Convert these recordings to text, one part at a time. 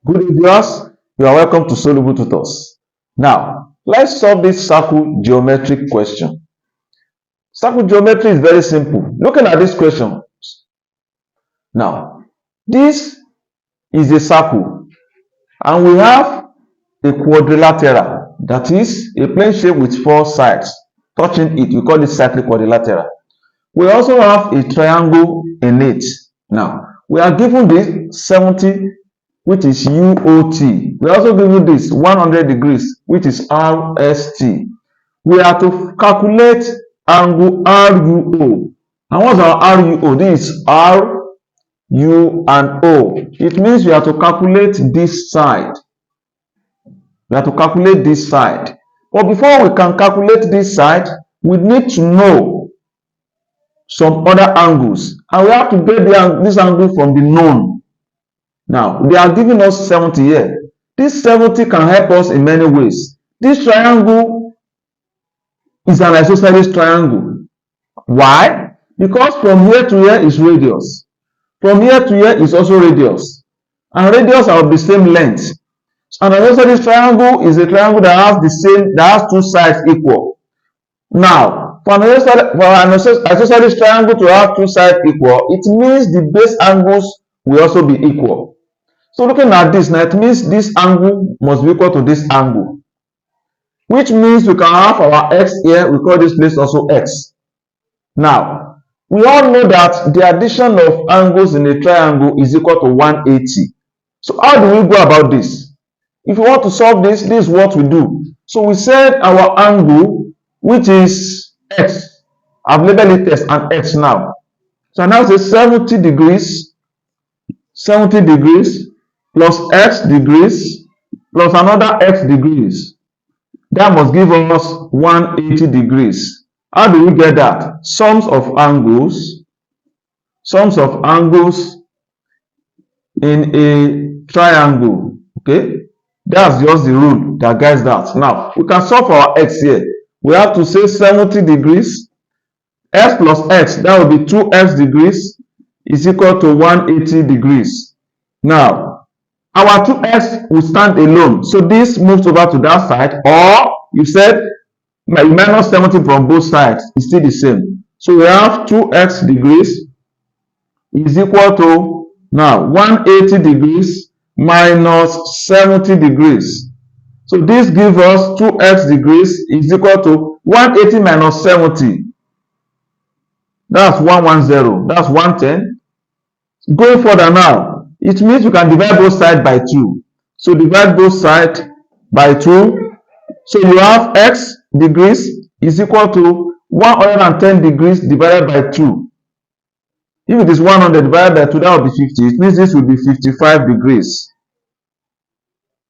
Good evening, viewers. You are welcome to Soluble Tutors. Now, let's solve this circle geometric question. Circle geometry is very simple. Looking at this question. Now, this is a circle, and we have a quadrilateral, that is a plane shape with four sides touching it. We call it cyclic quadrilateral. We also have a triangle in it. Now, we are given this 70, which is UOT. We are also given this 100 degrees, which is RST. We are to calculate angle RUO. And what's our RUO? This is R, U, and O. It means we have to calculate this side. We have to calculate this side. But before we can calculate this side, we need to know some other angles. And we have to get this angle from the known. Now, they are giving us 70 here. This 70 can help us in many ways. This triangle is an isosceles triangle. Why? Because from here to here is radius. From here to here is also radius. And radius are of the same length. An isosceles triangle is a triangle that has two sides equal. Now, for an isosceles triangle to have two sides equal, it means the base angles will also be equal. So looking at this now, it means this angle must be equal to this angle, which means we can have our x here. We call this place also x. Now, we all know that the addition of angles in a triangle is equal to 180. So how do we go about this? If we want to solve this, this is what we do. So we set our angle, which is x. I've labeled it as an x now. So now say 70 degrees plus x degrees plus another x degrees. That must give us 180 degrees. How do we get that? Sums of angles in a triangle. Okay, that's just the rule that guides that. Now we can solve for our x here. We have to say 70 degrees, x plus x, that will be 2x degrees, is equal to 180 degrees. Now, our 2x will stand alone. So this moves over to that side, or you said minus 70 from both sides is still the same. So we have 2x degrees is equal to, now, 180 degrees minus 70 degrees. So this gives us 2x degrees is equal to 180 minus 70. That's 110. That's 110. Going further now, it means we can divide both sides by 2. So divide both sides by 2. So you have x degrees is equal to 110 degrees divided by 2. If it is 100 divided by 2, that will be 50. It means this will be 55 degrees.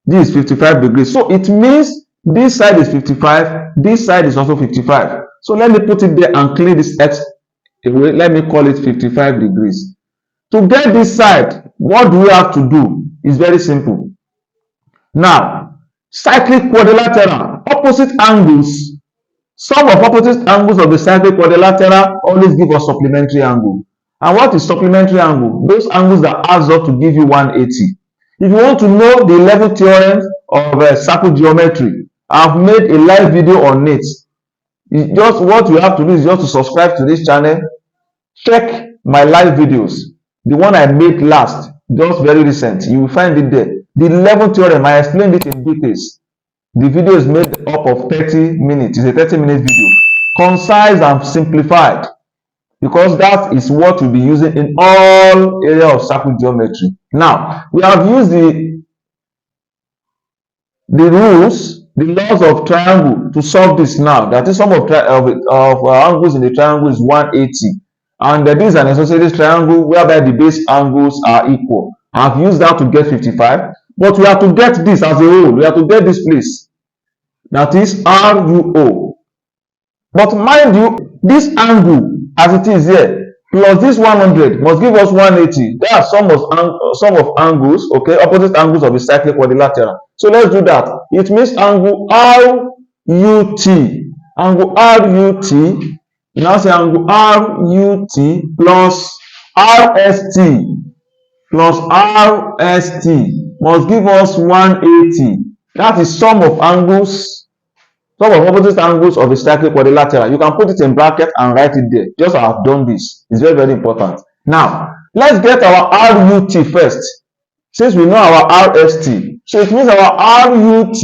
This is 55 degrees. So it means this side is 55. This side is also 55. So let me put it there and clear this x away. Let me call it 55 degrees. To get this side, what do we have to do? It's very simple. Now, cyclic quadrilateral, opposite angles. Sum of opposite angles of the cyclic quadrilateral always give us supplementary angle. And what is supplementary angle? Those angles that adds up to give you 180. If you want to know the 11 theorems of circle geometry, I've made a live video on it. Just what you have to do is just to subscribe to this channel. Check my live videos. The one I made last, just very recent. You will find it there. The 11th theorem, I explained it in details. The video is made up of 30 minutes. It's a 30-minute video. Concise and simplified. Because that is what we'll be using in all areas of circle geometry. Now, we have used the rules, the laws of triangle to solve this now. That is, sum of angles in the triangle is 180. And there is an isosceles triangle whereby the base angles are equal. I've used that to get 55. But we have to get this as a whole. We have to get this place. That is RUO. But mind you, this angle as it is here plus this 100 must give us 180. There are sum of angles, okay, opposite angles of the cyclic quadrilateral. So let's do that. It means angle RUT. Angle RUT. You now say angle RUT plus RST plus RST must give us 180. That is sum of angles, sum of opposite angles of a cyclic quadrilateral. You can put it in bracket and write it there. Just as I've done this. It's very, very important. Now, let's get our RUT first. Since we know our RST. So it means our RUT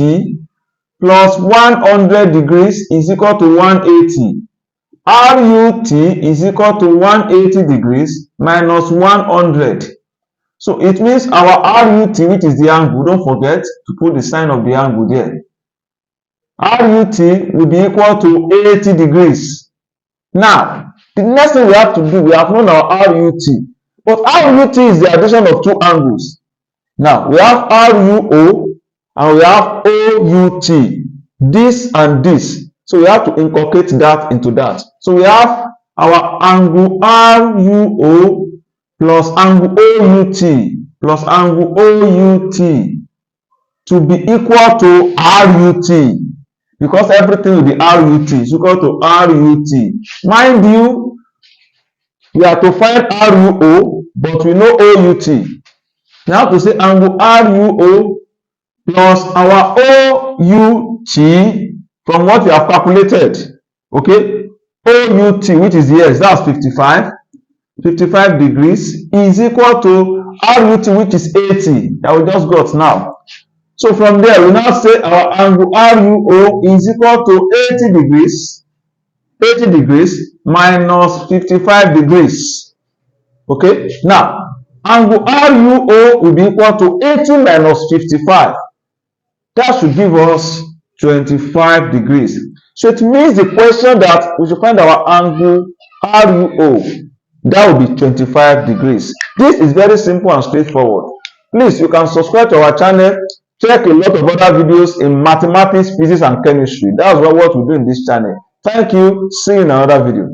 plus 100 degrees is equal to 180. RUT is equal to 180 degrees minus 100. So it means our RUT, which is the angle, don't forget to put the sign of the angle there. RUT will be equal to 80 degrees. Now, the next thing we have to do, we have known our RUT. But RUT is the addition of two angles. Now, we have RUO and we have OUT. This and this. So we have to incorporate that into that. So we have our angle RUO plus angle OUT plus angle OUT to be equal to RUT, because everything will be RUT is equal to RUT. Mind you, we have to find RUO, but we know OUT. We have to say angle RUO plus our OUT from what we have calculated. Okay, OUT, which is yes, that's 55 degrees, is equal to RUT, which is 80, that we just got now. So from there, we now say our angle RUO is equal to 80 degrees minus 55 degrees. Okay, now angle RUO will be equal to 80 minus 55. That should give us 25 degrees. So it means the question that we should find our angle RUO, that will be 25 degrees. This is very simple and straightforward. Please, you can subscribe to our channel. Check a lot of other videos in mathematics, physics, and chemistry. That's what we do in this channel. Thank you. See you in another video.